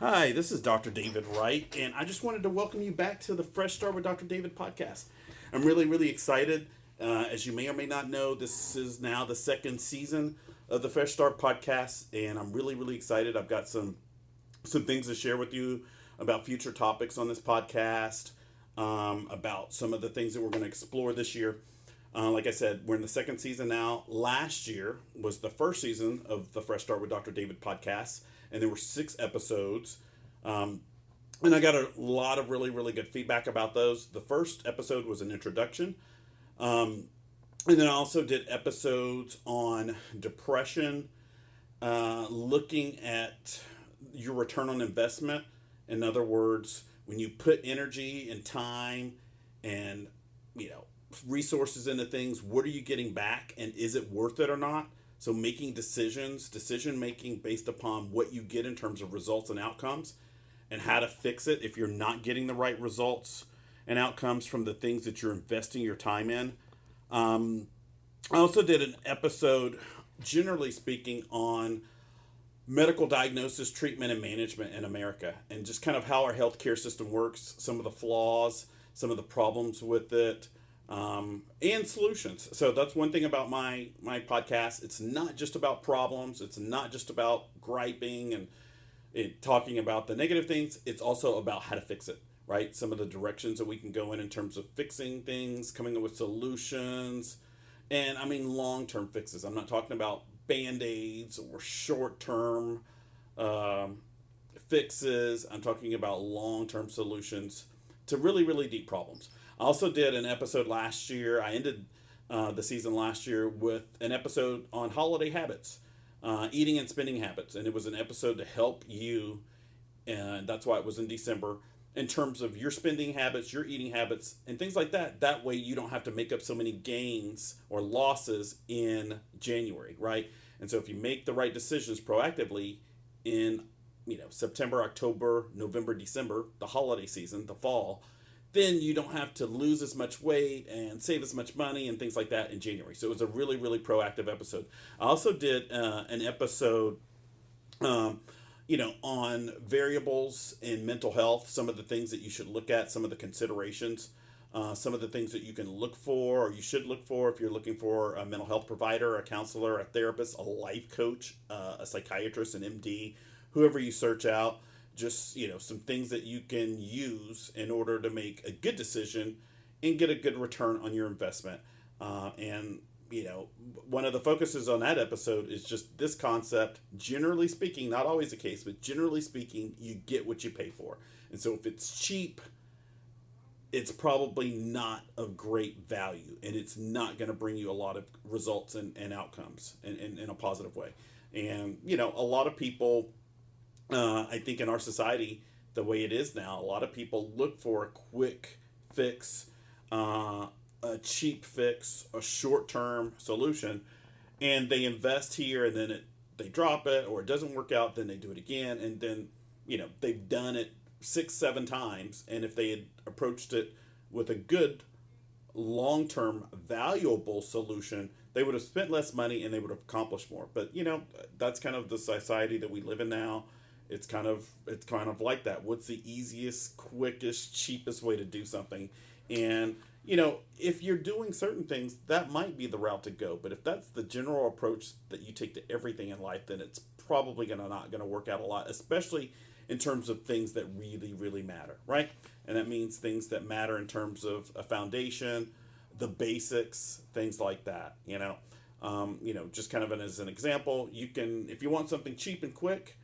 Hi, this is Dr. David Wright, and I just wanted to welcome you back to the Fresh Start with Dr. David podcast. I'm really excited. As you may or may not know, this is now the second season of the Fresh Start podcast, and I'm really excited. I've got some things to share with you about future topics on this podcast, about some of the things that we're going to explore this year. Like I said, we're in the second season now. Last year was the first season of the Fresh Start with Dr. David podcast, and there were 6 episodes. And I got a lot of really good feedback about those. The first episode was an introduction. And then I also did episodes on depression, looking at your return on investment. In other words, when you put energy and time and, resources into things, what are you getting back, and is it worth it or not? So making decision making based upon what you get in terms of results and outcomes, and how to fix it if you're not getting the right results and outcomes from the things that you're investing your time in. I also did an episode, generally speaking, on medical diagnosis, treatment, and management in America, and just kind of how our healthcare system works, some of the flaws, some of the problems with it, and solutions. So that's one thing about my podcast. It's not just about problems. It's not just about griping and talking about the negative things. It's also about how to fix it, right? Some of the directions that we can go in terms of fixing things, coming up with solutions, and I mean long-term fixes. I'm not talking about band-aids or short-term fixes. I'm talking about long-term solutions to really deep problems. I also did an episode last year. I ended the season last year with an episode on holiday habits, eating and spending habits. And it was an episode to help you, and that's why it was in December, in terms of your spending habits, your eating habits, and things like that. That way you don't have to make up so many gains or losses in January, right? And so if you make the right decisions proactively in, September, October, November, December, the holiday season, the fall, then you don't have to lose as much weight and save as much money and things like that in January. So it was a really proactive episode. I also did an episode, on variables in mental health, some of the things that you should look at, some of the considerations, some of the things that you can look for or you should look for if you're looking for a mental health provider, a counselor, a therapist, a life coach, a psychiatrist, an MD, whoever you search out. Just, some things that you can use in order to make a good decision and get a good return on your investment. And one of the focuses on that episode is just this concept. Generally speaking, not always the case, but generally speaking, you get what you pay for. And so if it's cheap, it's probably not of great value, and it's not going to bring you a lot of results and outcomes in a positive way. And, a lot of people, I think in our society, the way it is now, a lot of people look for a quick fix, a cheap fix, a short-term solution, and they invest here, and then they drop it, or it doesn't work out, then they do it again, and then, they've done it 6-7 times, and if they had approached it with a good, long-term, valuable solution, they would have spent less money and they would have accomplished more. But, that's kind of the society that we live in now. It's kind of like that. What's the easiest, quickest, cheapest way to do something? And, if you're doing certain things, that might be the route to go. But if that's the general approach that you take to everything in life, then it's probably not going to work out a lot, especially in terms of things that really matter, right? And that means things that matter in terms of a foundation, the basics, things like that, just kind of as an example, you can, if you want something cheap and quick,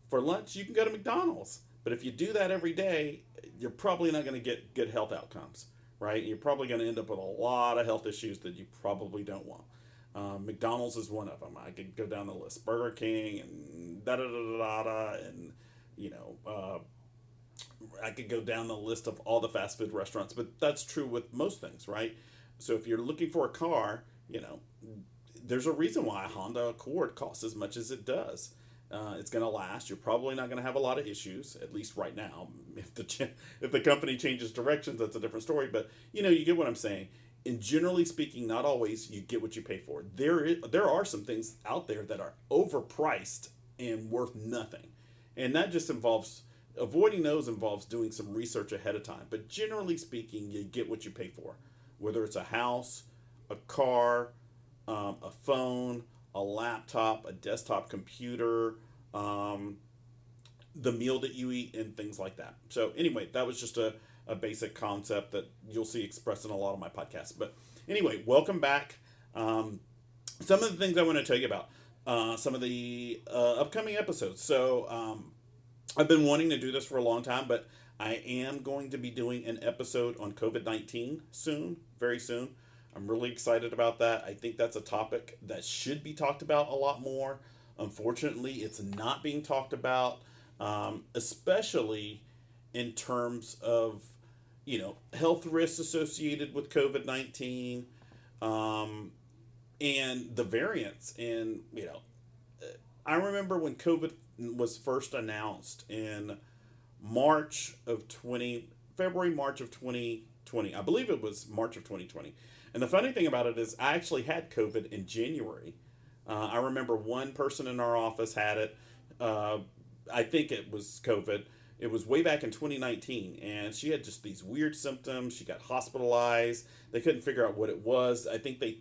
for lunch, you can go to McDonald's. But if you do that every day, you're probably not going to get good health outcomes, right? You're probably going to end up with a lot of health issues that you probably don't want. McDonald's is one of them. I could go down the list. Burger King and da-da-da-da-da, and, I could go down the list of all the fast food restaurants. But that's true with most things, right? So if you're looking for a car, there's a reason why a Honda Accord costs as much as it does. It's going to last. You're probably not going to have a lot of issues, at least right now. If the company changes directions, that's a different story. But you get what I'm saying. And generally speaking, not always you get what you pay for. There are some things out there that are overpriced and worth nothing, and that just involves avoiding those involves doing some research ahead of time. But generally speaking, you get what you pay for, whether it's a house, a car, a phone, a laptop, a desktop computer, um, the meal that you eat, and things like that. So, anyway, that was just a basic concept that you'll see expressed in a lot of my podcasts. But anyway, welcome back. Some of the things I want to tell you about, some of the upcoming episodes. So, I've been wanting to do this for a long time, but I am going to be doing an episode on COVID-19 soon, very soon. I'm really excited about that. I think that's a topic that should be talked about a lot more. Unfortunately, it's not being talked about, especially in terms of, health risks associated with COVID-19, and the variants. And, I remember when COVID was first announced in February, March of 2020. I believe it was March of 2020. And the funny thing about it is I actually had COVID in January. I remember one person in our office had it. I think it was COVID. It was way back in 2019, and she had just these weird symptoms. She got hospitalized. They couldn't figure out what it was. I think they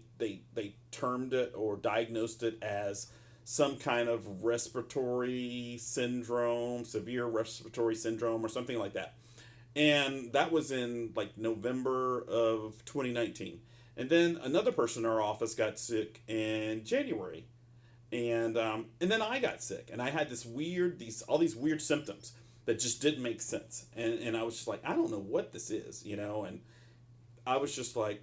termed it or diagnosed it as some kind of respiratory syndrome, severe respiratory syndrome, or something like that. And that was in like November of 2019. And then another person in our office got sick in January, and then I got sick, and I had all these weird symptoms that just didn't make sense, and I was just like, I don't know what this is, and I was just like,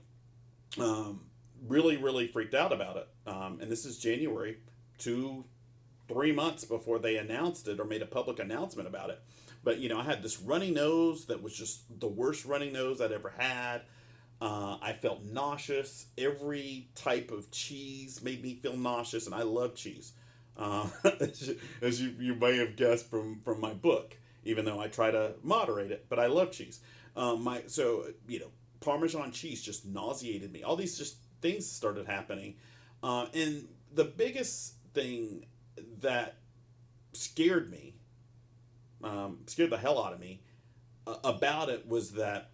really, really freaked out about it. And this is January, 3 months before they announced it or made a public announcement about it. But I had this runny nose that was just the worst runny nose I'd ever had. I felt nauseous. Every type of cheese made me feel nauseous, and I love cheese, as you may have guessed from my book. Even though I try to moderate it, but I love cheese. Parmesan cheese just nauseated me. All these just things started happening, and the biggest thing that scared me, scared the hell out of me about it was that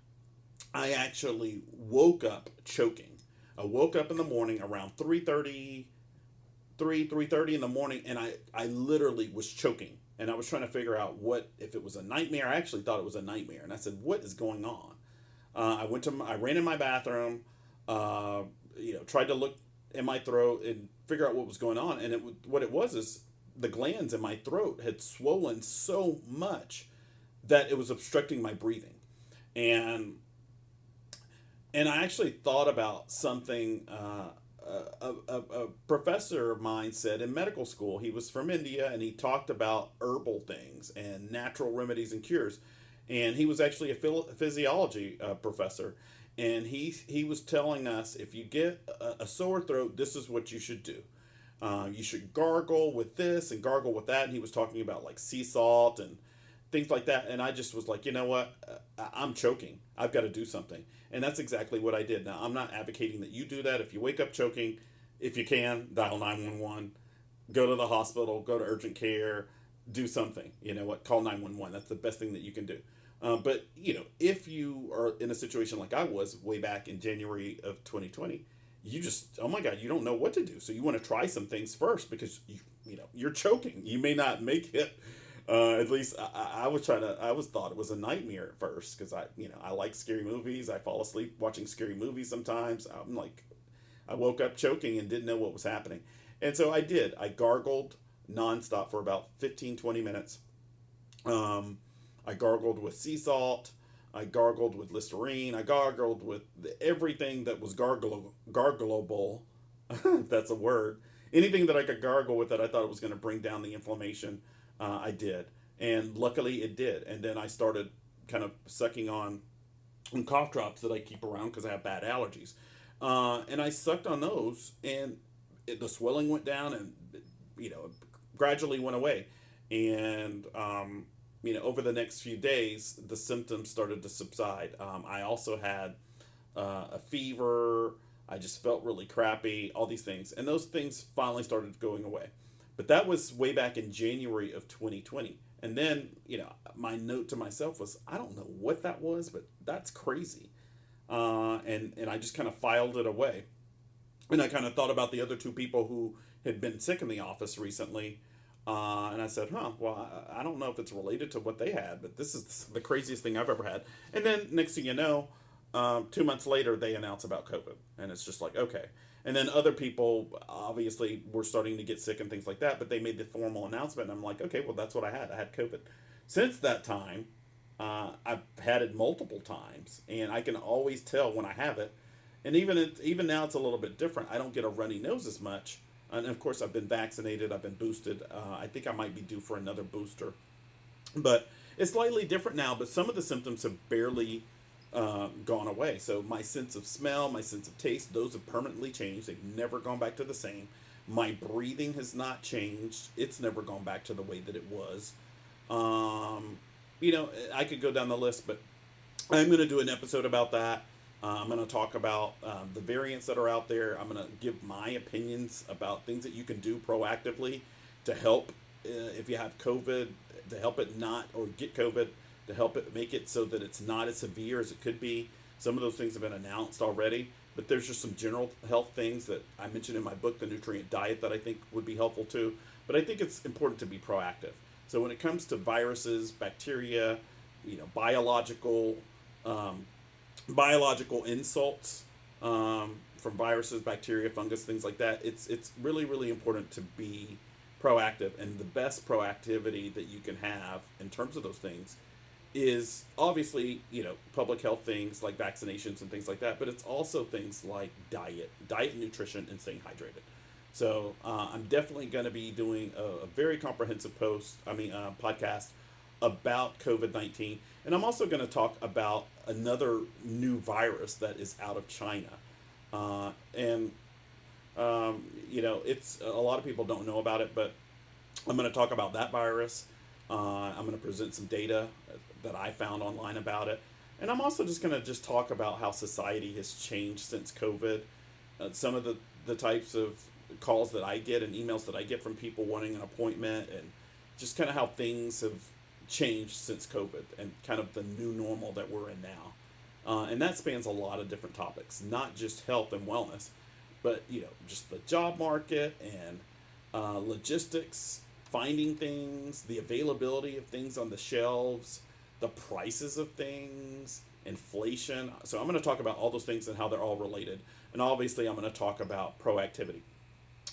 I actually woke up choking. I woke up in the morning around 3:30 in the morning, and I literally was choking. And I was trying to figure out if it was a nightmare. I actually thought it was a nightmare. And I said, what is going on? I ran in my bathroom, tried to look in my throat and figure out what was going on. And what it was is the glands in my throat had swollen so much that it was obstructing my breathing. And I actually thought about something, a professor of mine said in medical school. He was from India, and he talked about herbal things and natural remedies and cures. And he was actually a physiology professor. And he was telling us, if you get a sore throat, this is what you should do. You should gargle with this and gargle with that. And he was talking about like sea salt and things like that. And I just was like, you know what? I'm choking. I've got to do something. And that's exactly what I did. Now, I'm not advocating that you do that. If you wake up choking, if you can, dial 911, go to the hospital, go to urgent care, do something. You know what? Call 911. That's the best thing that you can do. But, if you are in a situation like I was way back in January of 2020, you just, oh my God, you don't know what to do. So you want to try some things first because, you're choking. You may not make it. At least I thought it was a nightmare at first because I like scary movies. I fall asleep watching scary movies sometimes. I woke up choking and didn't know what was happening. And so I did. I gargled nonstop for about 15-20 minutes. I gargled with sea salt. I gargled with Listerine. I gargled with everything that was gargleable, if that's a word. Anything that I could gargle with that I thought it was going to bring down the inflammation. I did, and luckily it did. And then I started kind of sucking on cough drops that I keep around because I have bad allergies, and I sucked on those, and the swelling went down, and gradually went away. And over the next few days, the symptoms started to subside. I also had a fever. I just felt really crappy. All these things, and those things finally started going away. But that was way back in January of 2020. And then, my note to myself was, I don't know what that was, but that's crazy. And I just kind of filed it away. And I kind of thought about the other two people who had been sick in the office recently. And I said, well, I don't know if it's related to what they had, but this is the craziest thing I've ever had. And then next thing you know, 2 months later, they announce about COVID. And it's just like, okay. And then other people obviously were starting to get sick and things like that, but they made the formal announcement. And I'm like, okay, well, that's what I had. I had COVID. Since that time, I've had it multiple times, and I can always tell when I have it. And even now, it's a little bit different. I don't get a runny nose as much. And of course, I've been vaccinated. I've been boosted. I think I might be due for another booster. But it's slightly different now, but some of the symptoms have barely gone away. So my sense of smell, my sense of taste, those have permanently changed. They've never gone back to the same. My breathing has not changed. It's never gone back to the way that it was. I could go down the list, but I'm going to do an episode about that. I'm going to talk about the variants that are out there. I'm going to give my opinions about things that you can do proactively to help if you have COVID, to help it not, or get COVID, to help it make it so that it's not as severe as it could be. Some of those things have been announced already, but there's just some general health things that I mentioned in my book, The Nutrient Diet, that I think would be helpful too. But I think it's important to be proactive. So when it comes to viruses, bacteria, biological insults from viruses, bacteria, fungus, things like that, it's really, really important to be proactive. And the best proactivity that you can have in terms of those things is obviously, public health things like vaccinations and things like that, but it's also things like diet, nutrition, and staying hydrated. So I'm definitely going to be doing a very comprehensive podcast about COVID-19. And I'm also going to talk about another new virus that is out of China. It's a lot of people don't know about it, but I'm going to talk about that virus. I'm going to present some data that I found online about it. And I'm also just going to talk about how society has changed since COVID. Some of the types of calls that I get and emails that I get from people wanting an appointment, and just kind of how things have changed since COVID and kind of the new normal that we're in now. And that spans a lot of different topics, not just health and wellness, but, just the job market and logistics, finding things, the availability of things on the shelves, the prices of things, inflation. So I'm going to talk about all those things and how they're all related. And obviously I'm going to talk about proactivity.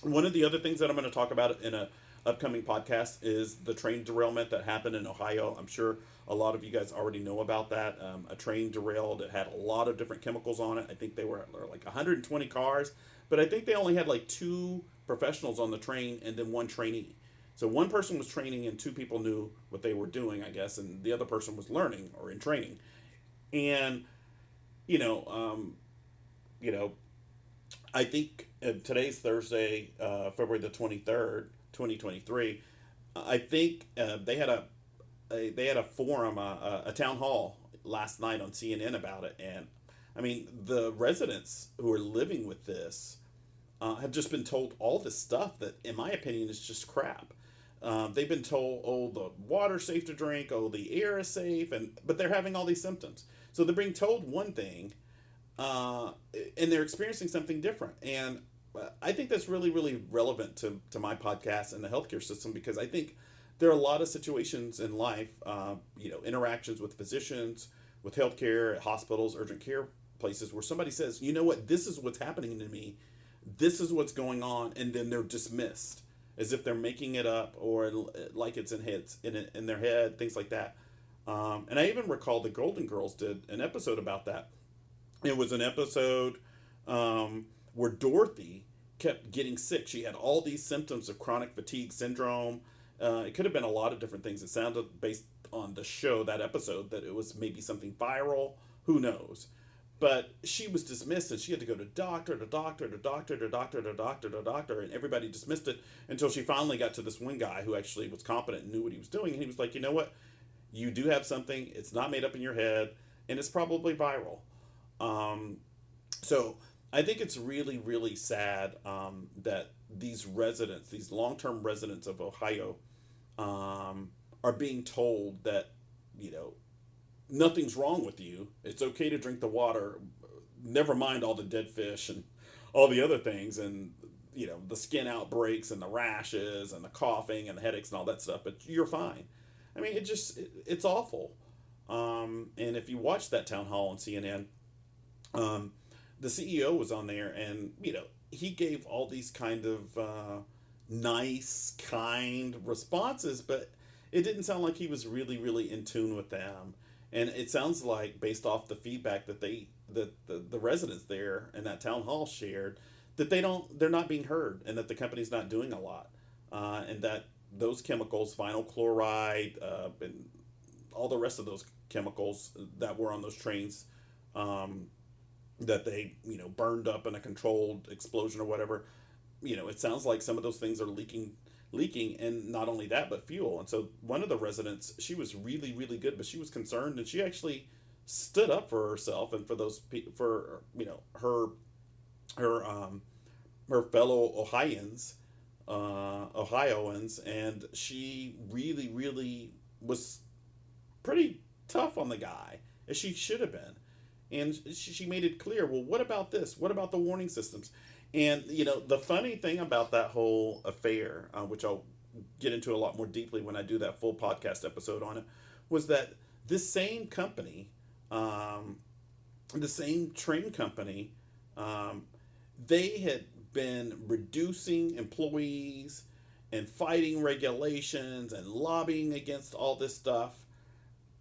One of the other things that I'm going to talk about in a upcoming podcast is the train derailment that happened in Ohio. I'm sure a lot of you guys already know about that. A train derailed. It had a lot of different chemicals on it. I think they were like 120 cars, but I think they only had like 2 professionals on the train and then 1 trainee. So 1 person was training and 2 people knew what they were doing, I guess, and the other person was learning or in training. And, I think today's Thursday, February the 23rd, 2023. I think they had a forum, a town hall last night on CNN about it, and the residents who are living with this have just been told all this stuff that, in my opinion, is just crap. They've been told, oh, the water's safe to drink, oh, the air is safe, but they're having all these symptoms. So they're being told one thing, and they're experiencing something different. And I think that's really, really relevant to my podcast and the healthcare system, because I think there are a lot of situations in life, interactions with physicians, with healthcare, at hospitals, urgent care places, where somebody says, you know what, this is what's happening to me, this is what's going on, and then they're dismissed as if they're making it up, or like it's in their head, things like that. And I even recall the Golden Girls did an episode about that. It was an episode where Dorothy kept getting sick. She had all these symptoms of chronic fatigue syndrome. It could have been a lot of different things. It sounded, based on the show, that episode, that it was maybe something viral. Who knows? But she was dismissed, and she had to go to doctor, and everybody dismissed it until she finally got to this one guy who actually was competent and knew what he was doing. And he was like, you know what? You do have something. It's not made up in your head, and it's probably viral. So I think it's really, really sad that these residents, these long-term residents of Ohio, are being told that, you know, nothing's wrong with you. It's okay to drink the water. Never mind all the dead fish and all the other things, and you know, the skin outbreaks and the rashes and the coughing and the headaches and all that stuff. But you're fine. I mean, it's awful. And if you watch that town hall on CNN, the CEO was on there, and you know, he gave all these kind of nice, kind responses, but it didn't sound like he was really, really in tune with them. And it sounds like, based off the feedback that the residents there in that town hall shared, that they're not being heard, and that the company's not doing a lot, and that those chemicals, vinyl chloride, and all the rest of those chemicals that were on those trains, that they, you know, burned up in a controlled explosion or whatever, you know, it sounds like some of those things are leaking, and not only that, but fuel. And so one of the residents, she was really, really good, but she was concerned, and she actually stood up for herself and for for, you know, her fellow Ohioans, and she really, really was pretty tough on the guy, as she should have been. And she made it clear, well, what about this? What about the warning systems? And, you know, the funny thing about that whole affair, which I'll get into a lot more deeply when I do that full podcast episode on it, was that this same company, the same train company, they had been reducing employees and fighting regulations and lobbying against all this stuff,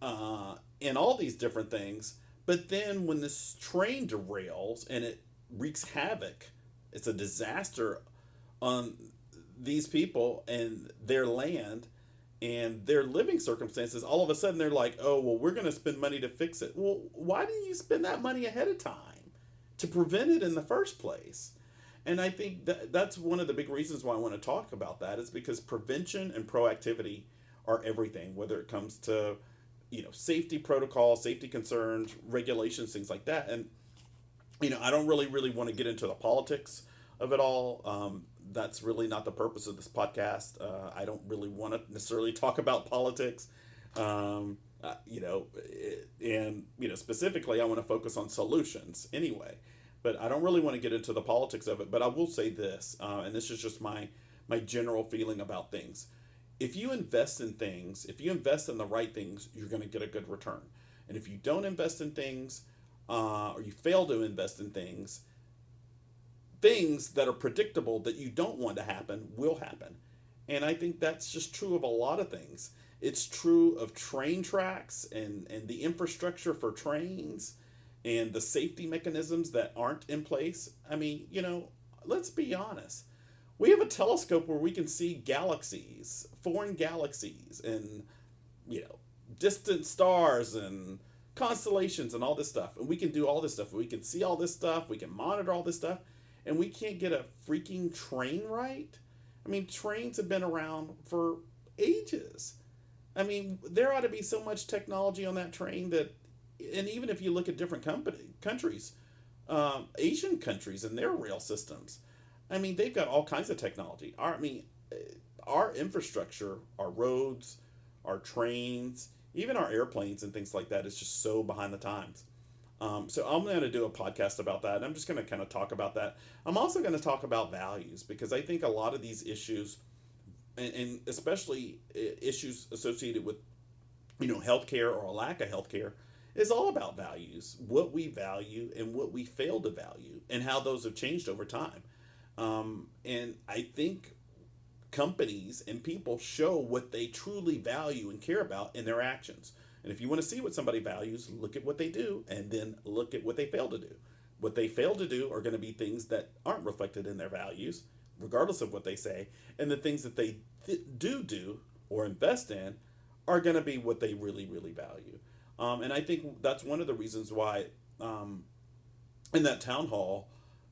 and all these different things. But then when this train derails and it wreaks havoc, it's a disaster on these people and their land and their living circumstances. All of a sudden they're like, oh, well, we're going to spend money to fix it. Well, why didn't you spend that money ahead of time to prevent it in the first place? And I think that's one of the big reasons why I want to talk about that, is because prevention and proactivity are everything, whether it comes to, you know, safety protocols, safety concerns, regulations, things like that. And, you know, I don't really want to get into the politics of it all. That's really not the purpose of this podcast. I don't really want to necessarily talk about politics. You know, and, you know, specifically I want to focus on solutions anyway. But I don't really want to get into the politics of it. But I will say this, and this is just my general feeling about things. If you invest in things, if you invest in the right things, you're going to get a good return. And if you don't invest in things, or you fail to invest in things that are predictable that you don't want to happen will happen. And I think that's just true of a lot of things. It's true of train tracks and the infrastructure for trains and the safety mechanisms that aren't in place. I mean, you know, let's be honest. We have a telescope where we can see galaxies, foreign galaxies, and, you know, distant stars and constellations and all this stuff. And we can do all this stuff. We can see all this stuff. We can monitor all this stuff. And we can't get a freaking train right? I mean, trains have been around for ages. I mean, there ought to be so much technology on that train that, and even if you look at different countries, Asian countries and their rail systems, I mean, they've got all kinds of technology. Our infrastructure, our roads, our trains, even our airplanes and things like that is just so behind the times. So I'm going to do a podcast about that, and I'm just going to kind of talk about that. I'm also going to talk about values, because I think a lot of these issues, and especially issues associated with, you know, healthcare or a lack of healthcare, is all about values, what we value and what we fail to value, and how those have changed over time. And I think companies and people show what they truly value and care about in their actions. And if you want to see what somebody values, look at what they do, and then look at what they fail to do. What they fail to do are going to be things that aren't reflected in their values, regardless of what they say. And the things that they do or invest in are going to be what they really, really value. And I think that's one of the reasons why, in that town hall,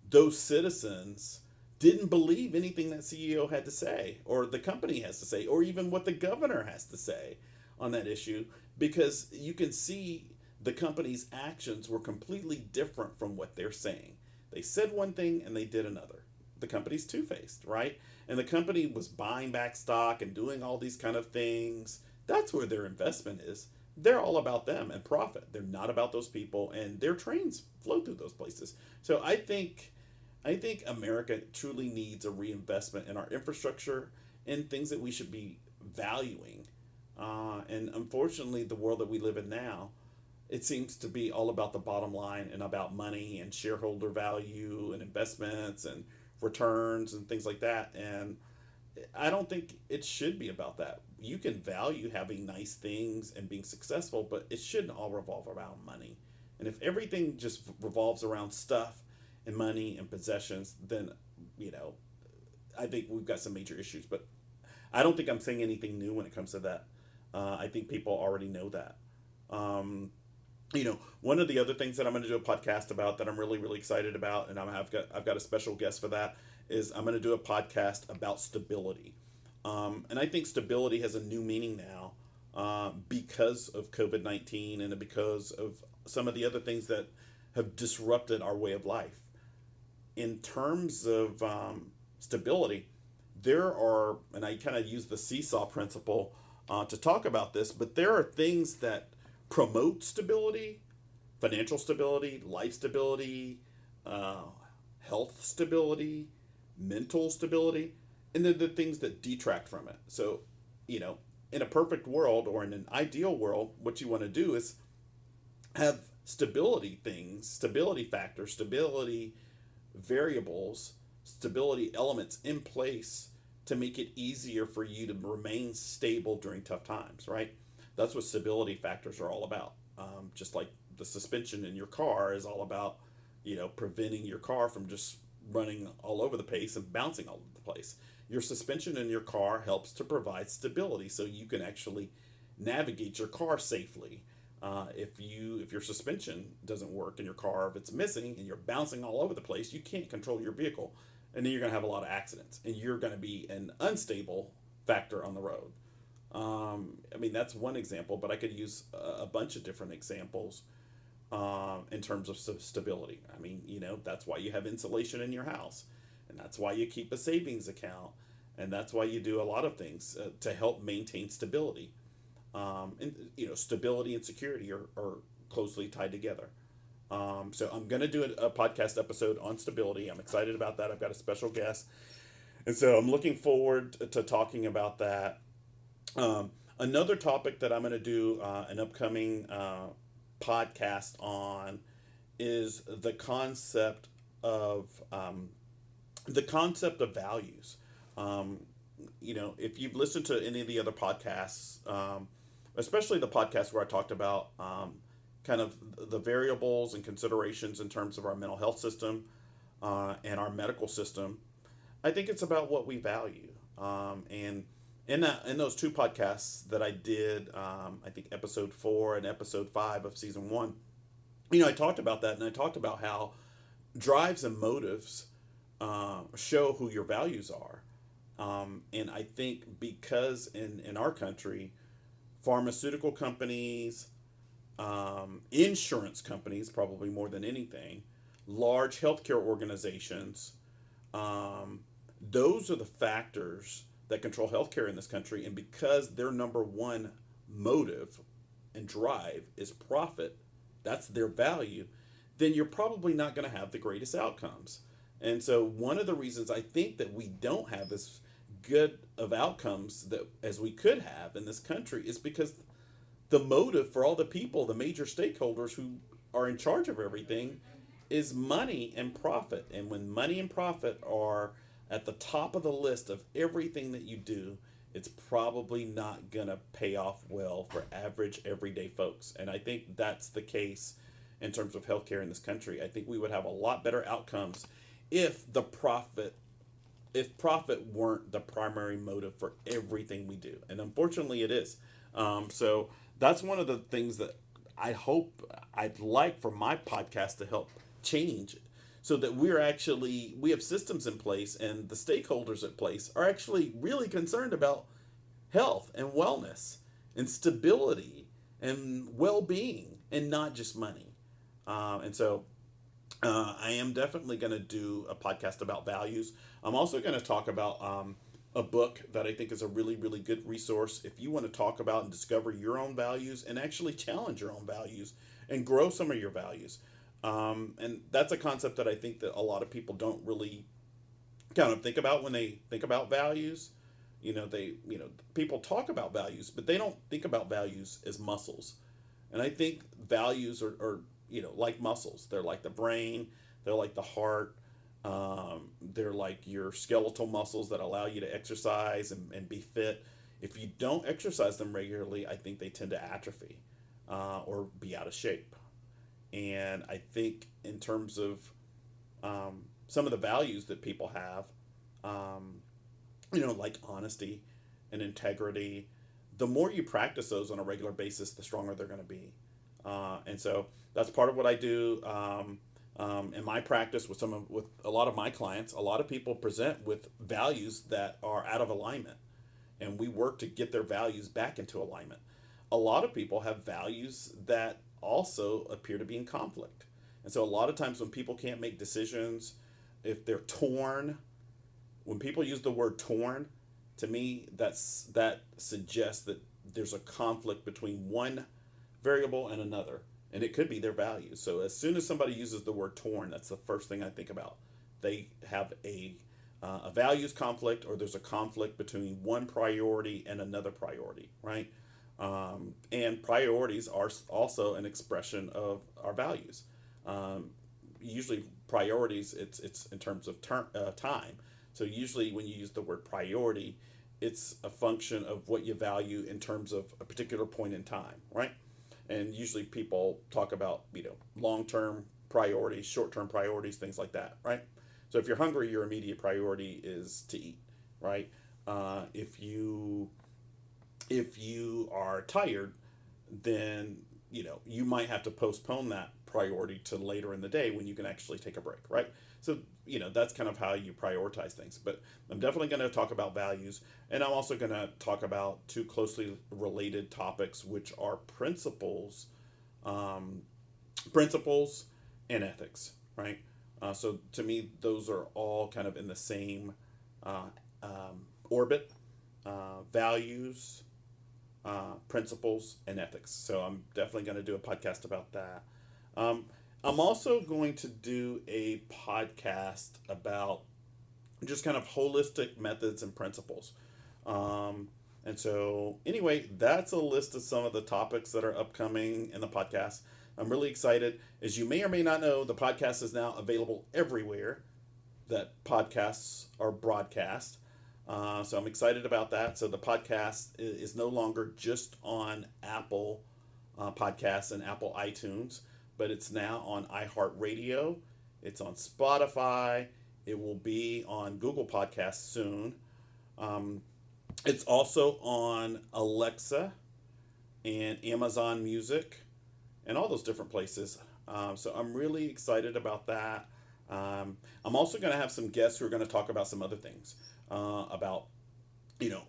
those citizens didn't believe anything that CEO had to say, or the company has to say, or even what the governor has to say on that issue, because you can see the company's actions were completely different from what they're saying. They said one thing and they did another. The company's two-faced, right? And the company was buying back stock and doing all these kind of things That's where their investment is. They're all about them and profit. They're not about those people, and their trains flow through those places. So I think America truly needs a reinvestment in our infrastructure and things that we should be valuing. And unfortunately, the world that we live in now, it seems to be all about the bottom line and about money and shareholder value and investments and returns and things like that. And I don't think it should be about that. You can value having nice things and being successful, but it shouldn't all revolve around money. And if everything just revolves around stuff and money and possessions, then, you know, I think we've got some major issues. But I don't think I'm saying anything new when it comes to that. I think people already know that. Um, One of the other things that I'm going to do a podcast about that I'm really, really excited about, and I've got a special guest for that, is I'm going to do a podcast about stability. And I think stability has a new meaning now because of COVID-19 and because of some of the other things that have disrupted our way of life. In terms of stability, there are, and I kind of use the seesaw principle to talk about this, but there are things that promote stability, financial stability, life stability, uh, health stability, mental stability, and then the things that detract from it. So, you know, in a perfect world or in an ideal world, what you want to do is have stability things, stability factors, stability variables, stability elements in place to make it easier for you to remain stable during tough times, right? That's what stability factors are all about. Just like the suspension in your car is all about, preventing your car from just running all over the place and bouncing all over the place. Your suspension in your car helps to provide stability so you can actually navigate your car safely. If your suspension doesn't work in your car, if it's missing and you're bouncing all over the place, you can't control your vehicle, and then you're going to have a lot of accidents, and you're going to be an unstable factor on the road. That's one example, but I could use a bunch of different examples in terms of stability. That's why you have insulation in your house, and that's why you keep a savings account, and that's why you do a lot of things to help maintain stability. Stability and security are closely tied together. So I'm going to do a podcast episode on stability. I'm excited about that. I've got a special guest. And so I'm looking forward to talking about that. Another topic that I'm going to do an upcoming podcast on is the concept of values. If you've listened to any of the other podcasts, especially the podcast where I talked about kind of the variables and considerations in terms of our mental health system and our medical system, I think it's about what we value. And in those two podcasts that I did, I think episode 4 and episode 5 of season 1, I talked about that, and I talked about how drives and motives show who your values are. And I think because in our country, pharmaceutical companies, insurance companies, probably more than anything, large healthcare organizations, those are the factors that control healthcare in this country. And because their number one motive and drive is profit, that's their value, then you're probably not going to have the greatest outcomes. And so one of the reasons I think that we don't have as good of outcomes that as we could have in this country is because the motive for all the people, the major stakeholders who are in charge of everything, is money and profit. And when money and profit are at the top of the list of everything that you do, it's probably not going to pay off well for average everyday folks. And I think that's the case in terms of healthcare in this country. I think we would have a lot better outcomes if profit weren't the primary motive for everything we do. And unfortunately it is. So that's one of the things that I'd like for my podcast to help change, so that we have systems in place and the stakeholders in place are actually really concerned about health and wellness and stability and well-being and not just money. And so I am definitely going to do a podcast about values. I'm also going to talk about a book that I think is a really, really good resource if you want to talk about and discover your own values and actually challenge your own values and grow some of your values. And that's a concept that I think that a lot of people don't really kind of think about when they think about values. People talk about values, but they don't think about values as muscles. And I think values are like muscles. They're like the brain, they're like the heart, they're like your skeletal muscles that allow you to exercise and be fit. If you don't exercise them regularly, I think they tend to atrophy or be out of shape. And I think in terms of some of the values that people have, like honesty and integrity, the more you practice those on a regular basis, the stronger they're going to be. And so that's part of what I do in my practice with a lot of my clients. A lot of people present with values that are out of alignment, and we work to get their values back into alignment. A lot of people have values that also appear to be in conflict. And so a lot of times when people can't make decisions, if they're torn, when people use the word torn, to me that suggests that there's a conflict between one variable and another, and it could be their values. So as soon as somebody uses the word torn, that's the first thing I think about. They have a values conflict, or there's a conflict between one priority and another priority, right? And priorities are also an expression of our values. Usually priorities, it's in terms of time. So usually when you use the word priority, it's a function of what you value in terms of a particular point in time, right? And usually people talk about, long-term priorities, short-term priorities, things like that, right? So if you're hungry, your immediate priority is to eat, right? If you are tired, then you might have to postpone that priority to later in the day when you can actually take a break, right? So that's kind of how you prioritize things. But I'm definitely going to talk about values, and I'm also going to talk about two closely related topics, which are principles and ethics, right? So to me, those are all kind of in the same orbit: values, principles, and ethics. So I'm definitely going to do a podcast about that. I'm also going to do a podcast about just kind of holistic methods and principles. And so, anyway, that's a list of some of the topics that are upcoming in the podcast. I'm really excited. As you may or may not know, the podcast is now available everywhere that podcasts are broadcast. So I'm excited about that. So the podcast is no longer just on Apple Podcasts and Apple iTunes, but it's now on iHeartRadio. It's on Spotify. It will be on Google Podcasts soon. It's also on Alexa and Amazon Music and all those different places. So I'm really excited about that. I'm also going to have some guests who are going to talk about some other things, about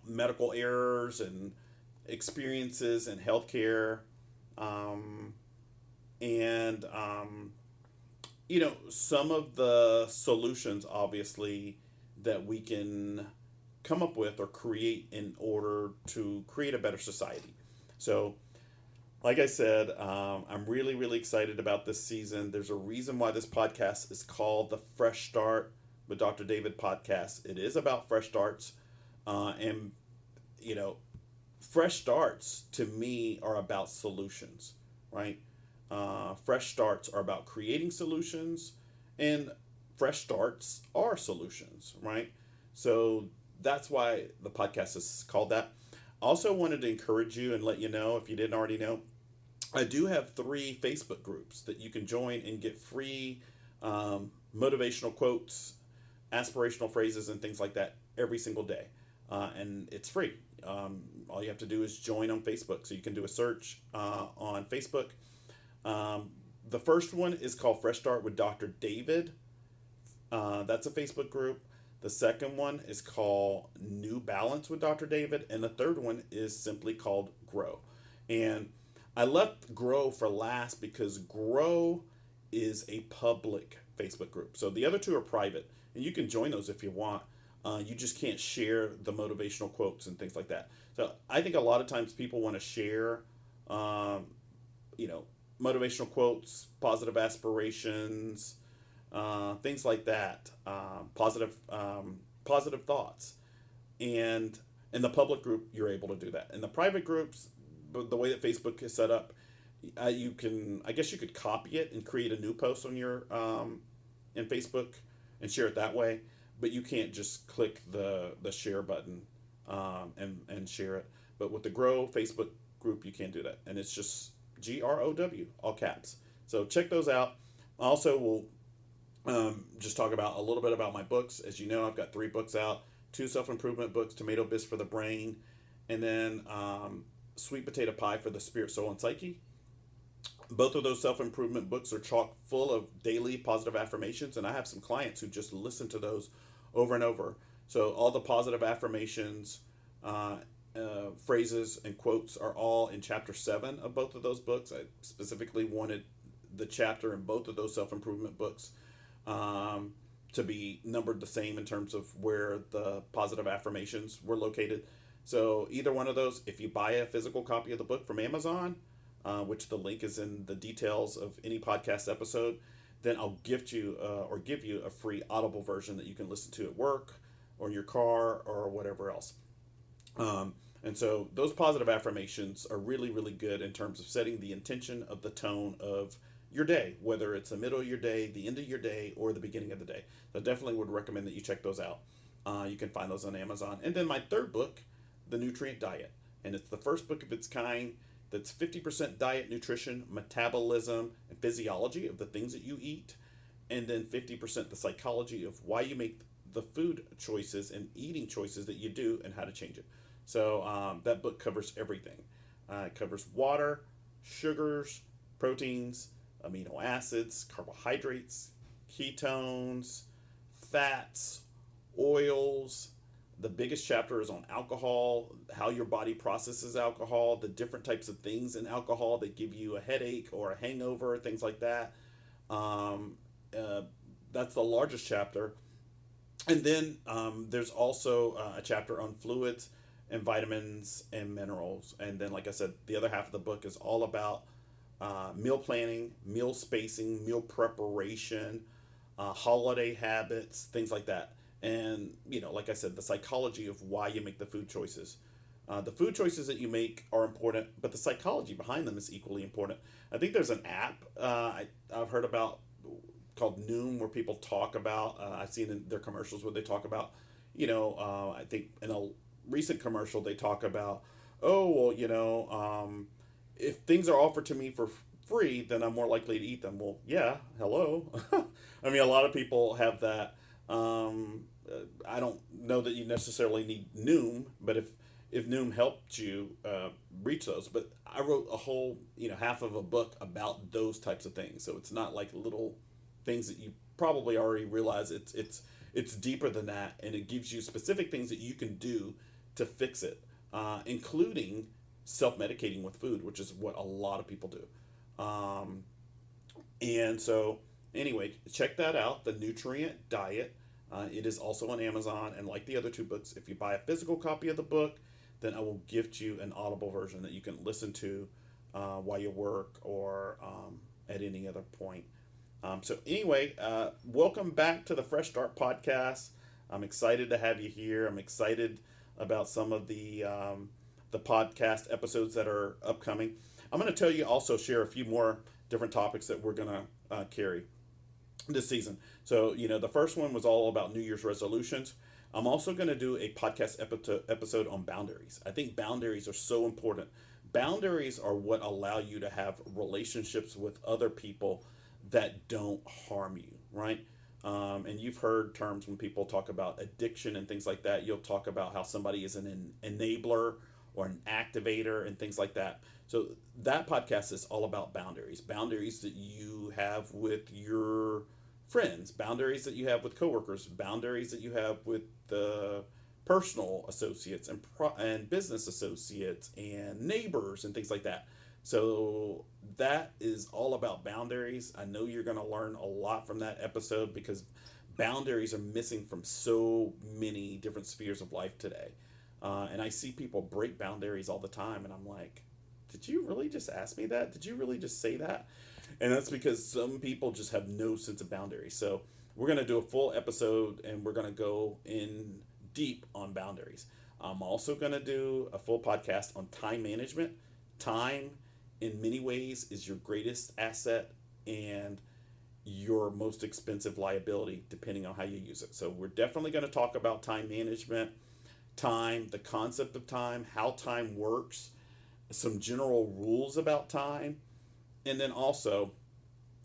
medical errors and experiences in healthcare, and some of the solutions, obviously, that we can come up with or create in order to create a better society. So, like I said, I'm really, really excited about this season. There's a reason why this podcast is called the Fresh Start with Dr. David podcast. It is about fresh starts. And fresh starts to me are about solutions, right? Fresh starts are about creating solutions, and fresh starts are solutions, right? So that's why the podcast is called that. I also wanted to encourage you and let you know, if you didn't already know, I do have 3 Facebook groups that you can join and get free motivational quotes, aspirational phrases, and things like that every single day. And it's free. All you have to do is join on Facebook. So you can do a search on Facebook. The first one is called Fresh Start with Dr. David. That's a Facebook group. The second one is called New Balance with Dr. David. And the third one is simply called Grow. And I left Grow for last because Grow is a public Facebook group. So the other 2 are private, and you can join those if you want. You just can't share the motivational quotes and things like that. So I think a lot of times people want to share, um, you know, motivational quotes, positive aspirations, things like that, positive thoughts, and in the public group you're able to do that. In the private groups, the way that Facebook is set up, you can, I guess you could copy it and create a new post on your in Facebook and share it that way, but you can't just click the share button and share it. But with the Grow Facebook group, you can't do that, and it's just GROW, all caps. So check those out. Also, we'll just talk about a little bit about my books. As you know, I've got 3 books out: 2 self-improvement books, Tomato Bisque for the Brain, and then Sweet Potato Pie for the Spirit, Soul, and Psyche. Both of those self-improvement books are chock full of daily positive affirmations, and I have some clients who just listen to those over and over. So all the positive affirmations, phrases, and quotes are all in chapter 7 of both of those books. I specifically wanted the chapter in both of those self-improvement books to be numbered the same in terms of where the positive affirmations were located. So either one of those, if you buy a physical copy of the book from Amazon, which the link is in the details of any podcast episode, then I'll gift you or give you a free Audible version that you can listen to at work or in your car or whatever else. And so those positive affirmations are really, really good in terms of setting the intention of the tone of your day, whether it's the middle of your day, the end of your day, or the beginning of the day. So I definitely would recommend that you check those out. You can find those on Amazon. And then my third book, The Nutrient Diet. And it's the first book of its kind that's 50% diet, nutrition, metabolism, and physiology of the things that you eat. And then 50% the psychology of why you make the food choices and eating choices that you do and how to change it. So that book covers everything. It covers water, sugars, proteins, amino acids, carbohydrates, ketones, fats, oils. The biggest chapter is on alcohol, how your body processes alcohol, the different types of things in alcohol that give you a headache or a hangover, things like that. That's the largest chapter. And then there's also a chapter on fluids and vitamins and minerals. And then, like I said, the other half of the book is all about meal planning, meal spacing, meal preparation, holiday habits, things like that. And, like I said, the psychology of why you make the food choices. The food choices that you make are important, but the psychology behind them is equally important. I think there's an app I've heard about called Noom, where people talk about, I've seen in their commercials where they talk about, I think in a recent commercial they talk about, oh, well, if things are offered to me for free, then I'm more likely to eat them. Well, yeah, hello. I mean, a lot of people have that. I don't know that you necessarily need Noom, but if Noom helped you reach those. But I wrote a whole, half of a book about those types of things. So it's not like little things that you probably already realize. It's deeper than that, and it gives you specific things that you can do to fix it, including self-medicating with food, which is what a lot of people do. And so anyway, check that out, The Nutrient Diet. It is also on Amazon, and like the other 2 books, if you buy a physical copy of the book, then I will gift you an Audible version that you can listen to while you work or at any other point. So anyway, welcome back to the Fresh Start Podcast. I'm excited to have you here. I'm excited about some of the podcast episodes that are upcoming. I'm going to share a few more different topics that we're going to carry this season. So, the first one was all about New Year's resolutions. I'm also going to do a podcast episode on boundaries. I think boundaries are so important. Boundaries are what allow you to have relationships with other people that don't harm you, right? And you've heard terms when people talk about addiction and things like that. You'll talk about how somebody is an enabler or an activator and things like that. So that podcast is all about boundaries that you have with your friends, boundaries that you have with coworkers, boundaries that you have with the personal associates and business associates and neighbors and things like that. So that is all about boundaries. I know you're going to learn a lot from that episode because boundaries are missing from so many different spheres of life today. And I see people break boundaries all the time, and I'm like, did you really just ask me that? Did you really just say that? And that's because some people just have no sense of boundaries. So we're going to do a full episode, and we're going to go in deep on boundaries. I'm also going to do a full podcast on time management. Time, in many ways, is your greatest asset and your most expensive liability, depending on how you use it. So we're definitely going to talk about time management, time, the concept of time, how time works, some general rules about time, and then also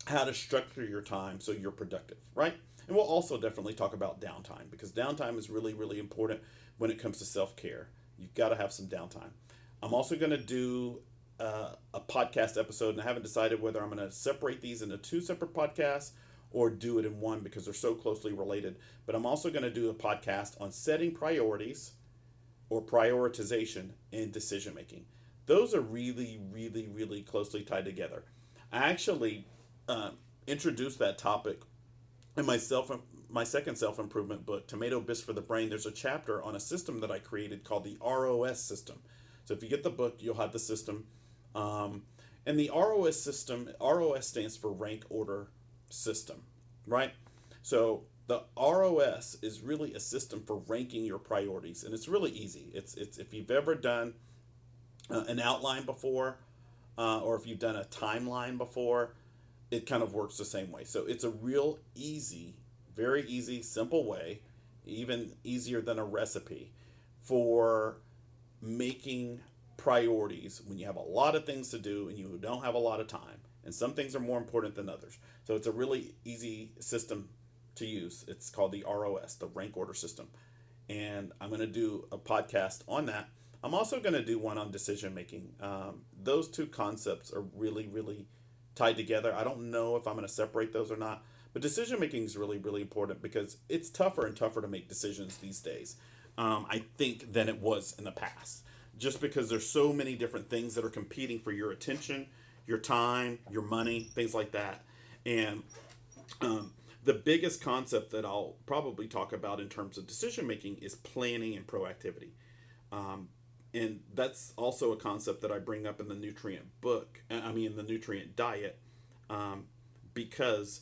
how to structure your time so you're productive, right? And we'll also definitely talk about downtime, because downtime is really, really important when it comes to self-care. You've got to have some downtime. I'm also going to do a podcast episode, and I haven't decided whether I'm going to separate these into two separate podcasts or do it in one because they're so closely related. But I'm also going to do a podcast on setting priorities or prioritization in decision making. Those are really, really, really closely tied together. I actually introduced that topic in my second self-improvement book, Tomato Bisque for the Brain. There's a chapter on a system that I created called the ROS system. So if you get the book, you'll have the system. And the ROS system, ROS stands for rank order system, right? So the ROS is really a system for ranking your priorities, and it's really easy. It's if you've ever done an outline before, or if you've done a timeline before, it kind of works the same way. So it's a real easy, very easy, simple way, even easier than a recipe, for making priorities when you have a lot of things to do and you don't have a lot of time. And some things are more important than others. So it's a really easy system to use. It's called the ROS, the rank order system. And I'm going to do a podcast on that. I'm also going to do one on decision making. Those two concepts are really, really tied together. I don't know if I'm going to separate those or not. But decision making is really, really important because it's tougher and tougher to make decisions these days, I think, than it was in the past. Just because there's so many different things that are competing for your attention, your time, your money, things like that. And the biggest concept that I'll probably talk about in terms of decision making is planning and proactivity. And that's also a concept that I bring up in the nutrient the nutrient diet, because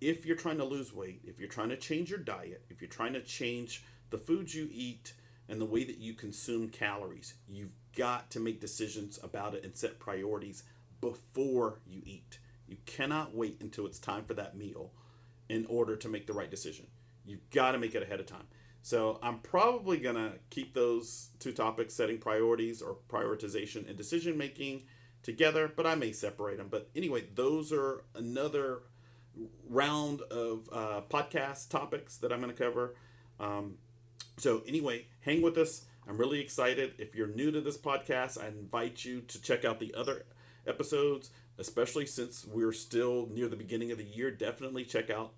if you're trying to lose weight, if you're trying to change your diet, if you're trying to change the foods you eat and the way that you consume calories, you've got to make decisions about it and set priorities before you eat. You cannot wait until it's time for that meal in order to make the right decision. You've got to make it ahead of time. So I'm probably going to keep those two topics, setting priorities or prioritization and decision making, together, but I may separate them. But anyway, those are another round of podcast topics that I'm going to cover. So anyway, hang with us. I'm really excited. If you're new to this podcast, I invite you to check out the other episodes, especially since we're still near the beginning of the year. Definitely check out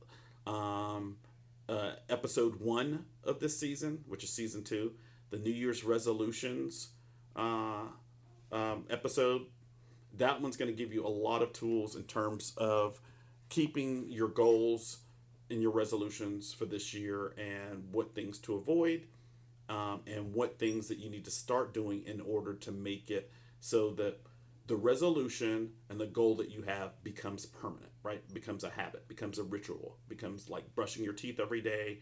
episode 1 of this season, which is season 2, the New Year's resolutions episode. That one's going to give you a lot of tools in terms of keeping your goals and your resolutions for this year, and what things to avoid, and what things that you need to start doing in order to make it so that the resolution and the goal that you have becomes permanent, right? Becomes a habit, becomes a ritual, becomes like brushing your teeth every day,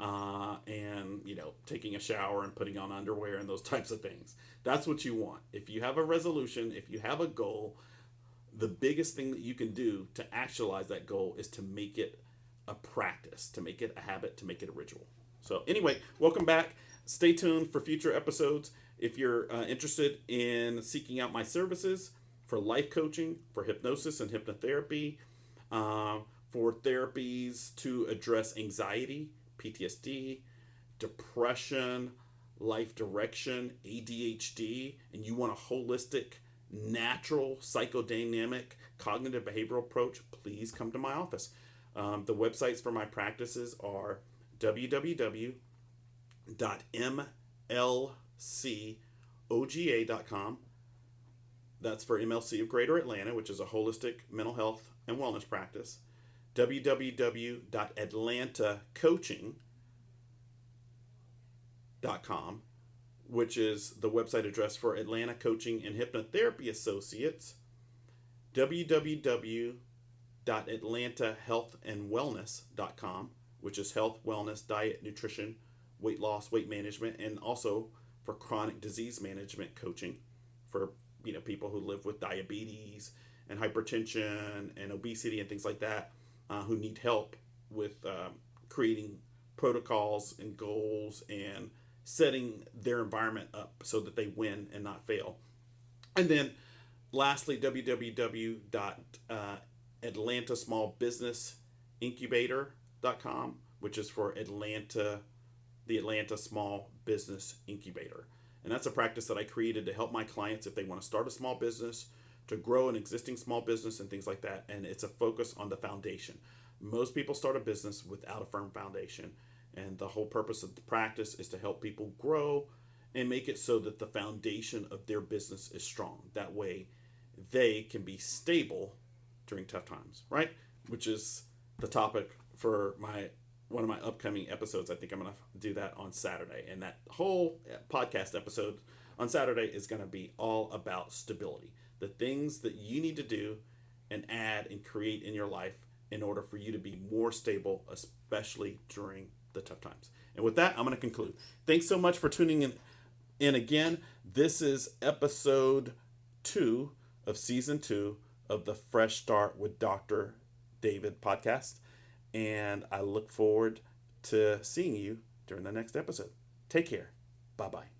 and taking a shower and putting on underwear and those types of things. That's what you want. If you have a resolution, if you have a goal, the biggest thing that you can do to actualize that goal is to make it a practice, to make it a habit, to make it a ritual. So anyway, welcome back. Stay tuned for future episodes. If you're interested in seeking out my services for life coaching, for hypnosis and hypnotherapy, for therapies to address anxiety, PTSD, depression, life direction, ADHD, and you want a holistic, natural, psychodynamic, cognitive behavioral approach, please come to my office. The websites for my practices are www.mlcoga.com. That's for MLC of Greater Atlanta, which is a holistic mental health and wellness practice. www.atlantacoaching.com, which is the website address for Atlanta Coaching and Hypnotherapy Associates, www.atlantahealthandwellness.com, which is health, wellness, diet, nutrition, weight loss, weight management, and also for chronic disease management coaching for people who live with diabetes and hypertension and obesity and things like that, who need help with creating protocols and goals and setting their environment up so that they win and not fail. And then lastly, www.atlantasmallbusinessincubator.com, which is for the Atlanta Small Business Incubator. And that's a practice that I created to help my clients if they want to start a small business, to grow an existing small business and things like that. And it's a focus on the foundation. Most people start a business without a firm foundation. And the whole purpose of the practice is to help people grow and make it so that the foundation of their business is strong. That way they can be stable during tough times, right? Which is the topic for one of my upcoming episodes. I think I'm going to do that on Saturday. And that whole podcast episode on Saturday is going to be all about stability. The things that you need to do and add and create in your life in order for you to be more stable, especially during the tough times. And with that, I'm going to conclude. Thanks so much for tuning in again. This is episode 2 of season 2 of the Fresh Start with Dr. David podcast. And I look forward to seeing you during the next episode. Take care. Bye-bye.